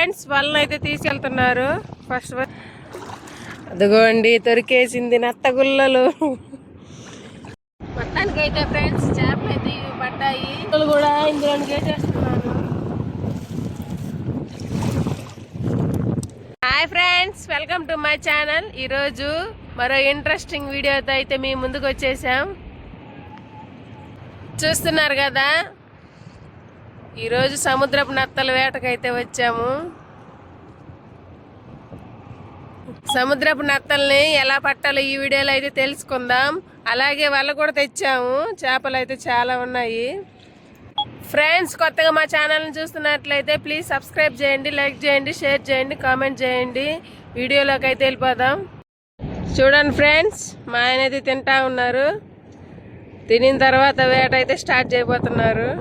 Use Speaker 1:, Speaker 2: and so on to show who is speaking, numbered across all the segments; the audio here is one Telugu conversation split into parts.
Speaker 1: ఫ్రెండ్స్, వాళ్ళని అయితే తీసుకెళ్తున్నారు. ఫస్ట్ అదిగోండి దొరికేసింది నత్తగుల్లలు. మొత్తానికి అయితే ఫ్రెండ్స్ చేపలు అయితే ఇవి పడ్డాయి. కూడా ఇందులోకి వేసేస్తున్నాను. Hi friends, welcome to my channel. ఈరోజు మరో ఇంట్రెస్టింగ్ వీడియోతో అయితే మీ ముందుకు వచ్చేసాం. చూస్తున్నారు కదా, ఈరోజు సముద్రపు నత్తల వేటకైతే వచ్చాము. సముద్రపు నత్తల్ని ఎలా పట్టాలో ఈ వీడియోలో అయితే తెలుసుకుందాం. అలాగే వల కూడా తెచ్చాము. చేపలు అయితే చాలా ఉన్నాయి. ఫ్రెండ్స్, కొత్తగా మా ఛానల్ని చూస్తున్నట్లయితే ప్లీజ్ సబ్స్క్రైబ్ చేయండి, లైక్ చేయండి, షేర్ చేయండి, కామెంట్ చేయండి. వీడియోలోకి అయితే వెళ్ళిపోదాం. చూడండి ఫ్రెండ్స్, మా ఆయన అయితే తింటా ఉన్నారు. తినిన తర్వాత వేట అయితే స్టార్ట్ చేయబోతున్నారు.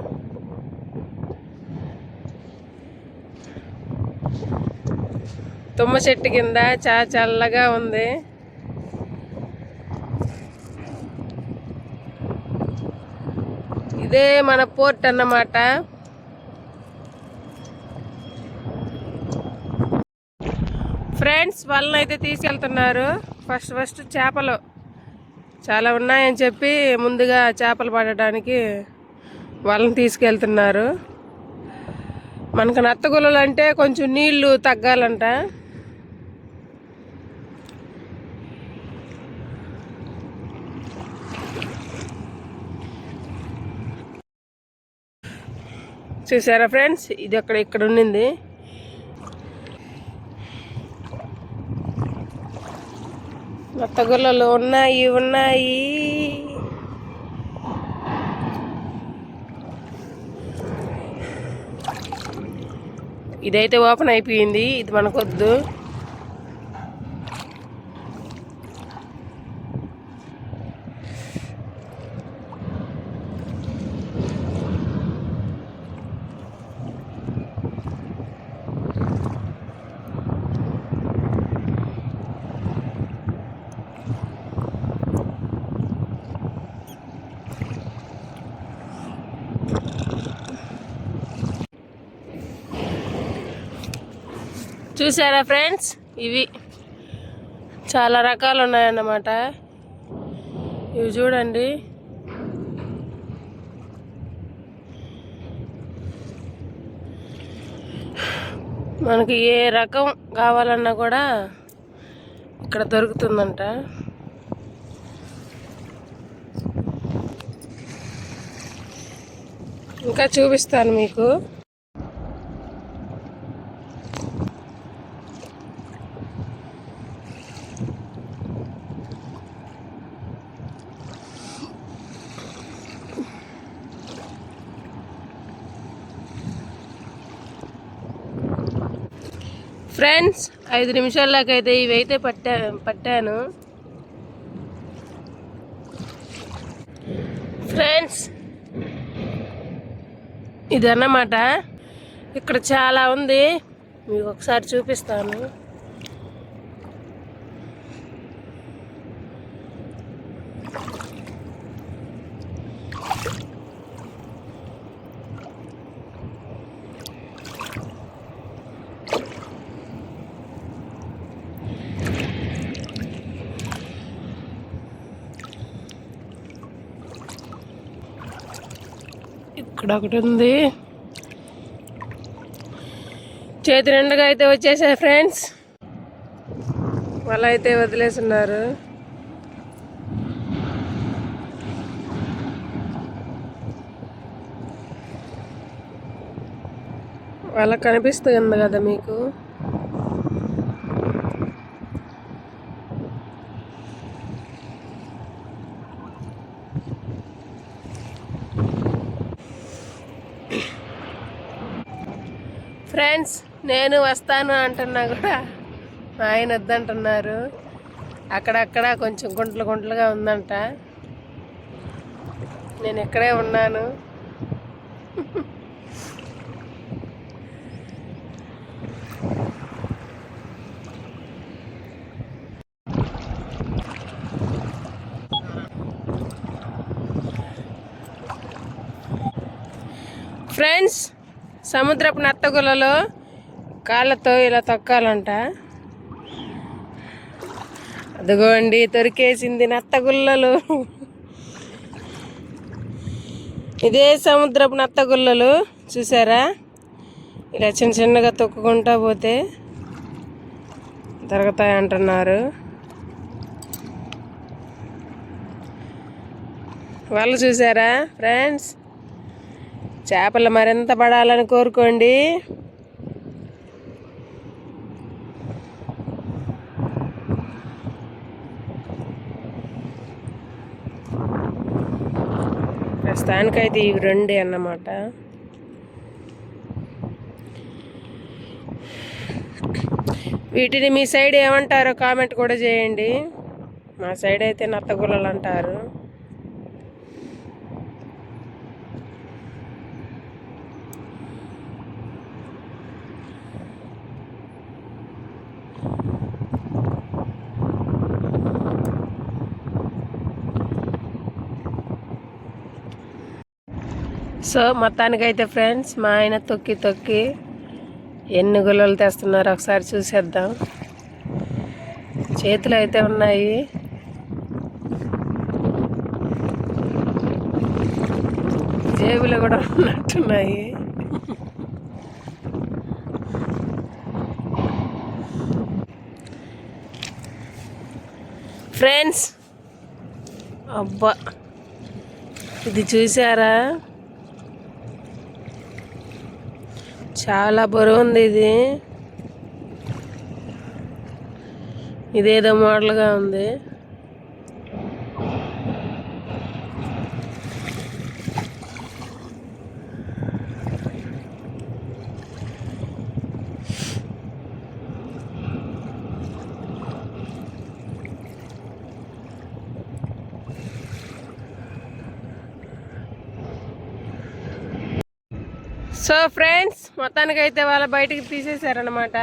Speaker 1: తుమ్మ చెట్టు కింద చాలా చల్లగా ఉంది. ఇదే మన పోర్ట్ అన్నమాట. ఫ్రెండ్స్, వాళ్ళని అయితే తీసుకెళ్తున్నారు. ఫస్ట్ చేపలు చాలా ఉన్నాయని చెప్పి ముందుగా చేపలు పడడానికి వాళ్ళని తీసుకెళ్తున్నారు. మనకు నత్తగుల్లలు అంటే కొంచెం నీళ్లు తగ్గాలంట. చూసారా ఫ్రెండ్స్, ఇది ఇక్కడ ఉండింది. నత్తగుల్లలు ఉన్నాయి. ఇదైతే ఓపెన్ అయిపోయింది. ఇది మనకొద్దు. చూసారా ఫ్రెండ్స్, ఇవి చాలా రకాలు ఉన్నాయన్నమాట. ఇవి చూడండి. మనకి ఏ రకం కావాలన్నా కూడా ఇక్కడ దొరుకుతుందంట. ఇంకా చూపిస్తాను మీకు. ఫ్రెండ్స్, 5 నిమిషాలకైతే ఇవైతే పట్టాను. ఫ్రెండ్స్, ఇదన్నమాట. ఇక్కడ చాలా ఉంది, మీకు ఒకసారి చూపిస్తాను. ఇక్కడ ఒకటి ఉంది. చేతి నిండుగా అయితే వచ్చేసాయి ఫ్రెండ్స్. వల అయితే వదిలేస్తున్నారు. వల కనిపిస్తుంది కదా మీకు. ఫ్రెండ్స్, నేను వస్తాను అంటున్నా కూడా మా ఆయన వద్దంటున్నారు. అక్కడక్కడ కొంచెం గుంటలుగా ఉందంట. నేను ఇక్కడే ఉన్నాను. ఫ్రెండ్స్, సముద్రపు నత్తగులలో కాళ్ళతో ఇలా తొక్కాలంట. అదిగోండి దొరికేసింది నత్తగుల్లలు. ఇదే సముద్రపు నత్తగుల్లలు చూసారా, ఇలా చిన్న చిన్నగా తొక్కుకుంటా పోతే దొరుకుతాయి అంటున్నారు. వాళ్ళు చూసారా ఫ్రెండ్స్, చేపలు మరింత పడాలని కోరుకోండి. ప్రస్తుతానికైతే ఇవి రెండే అన్నమాట. వీటిని మీ సైడ్ ఏమంటారో కామెంట్ కూడా చేయండి. మా సైడ్ అయితే నత్తగుల్లలు అంటారు. సో మొత్తానికైతే ఫ్రెండ్స్ మా ఆయన తొక్కి తొక్కి ఎన్ని గుల్లలు తెస్తున్నారో ఒకసారి చూసేద్దాం. చేతులు అయితే ఉన్నాయి. జేబులో కూడా ఉన్నట్టున్నాయి. ఫ్రెండ్స్ అబ్బా, ఇది చూసారా, చాలా బరువు ఉంది ఇది. ఇదేదో మోడల్గా ఉంది. సో ఫ్రెండ్స్ మొత్తానికైతే వాళ్ళ బయటికి తీసేశారనమాట.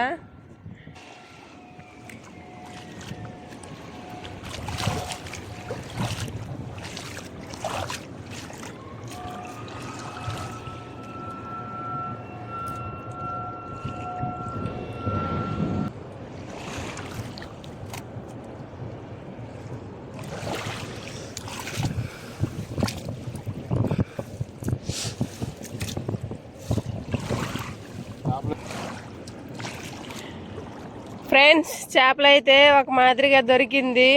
Speaker 1: ఫ్రెండ్స్ చేపలు అయితే ఒక మాదిరిగా దొరికింది,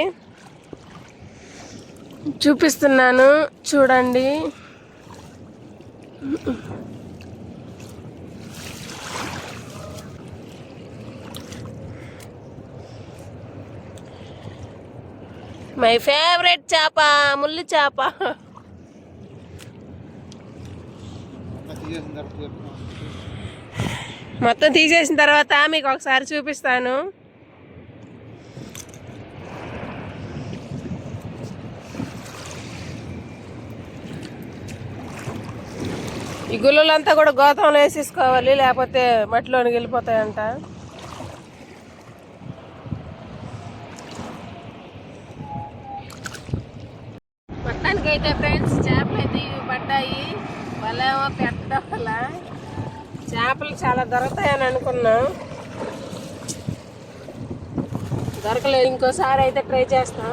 Speaker 1: చూపిస్తున్నాను చూడండి. మై ఫేవరెట్ చేప, ముళ్ళు చేప. మొత్తం తీసేసిన తర్వాత మీకు ఒకసారి చూపిస్తాను. ఈ గుళ్ళలంతా కూడా గోతంలో వేసేసుకోవాలి, లేకపోతే మట్టిలోనికి వెళ్ళిపోతాయంట. మొత్తానికైతే ఫ్రెండ్స్ చేపలు అయితే ఇవి పడ్డాయి. వాళ్ళేమో పెట్టడం వల్ల చేపలు చాలా దొరుకుతాయని అనుకున్నాం, దొరకలేదు. ఇంకోసారి అయితే ట్రై చేస్తాం.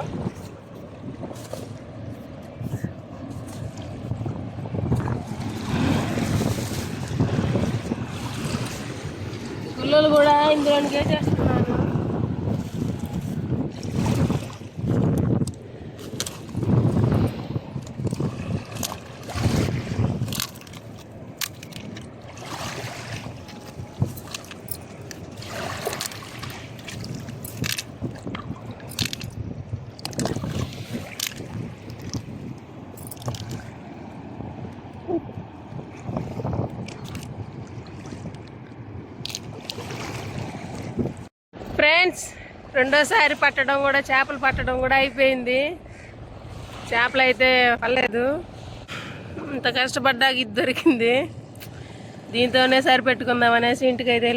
Speaker 1: గుల్లలు కూడా ఇందులోనికి వేసేస్తున్నాను. ఫ్రెండ్స్ రెండోసారి పట్టడం కూడా, చేపలు పట్టడం కూడా అయిపోయింది. చేపలు అయితే పర్లేదు, ఇంత కష్టపడ్డాక ఇది దొరికింది. దీంతోనే సరిపెట్టుకుందాం అనేసి ఇంటికి అయితే.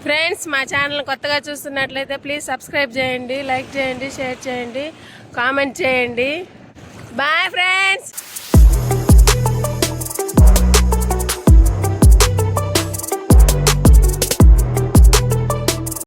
Speaker 1: ఫ్రెండ్స్ మా ఛానల్ కొత్తగా చూస్తున్నట్లయితే ప్లీజ్ సబ్స్క్రైబ్ చేయండి, లైక్ చేయండి, షేర్ చేయండి, కామెంట్ చేయండి. Bye friends.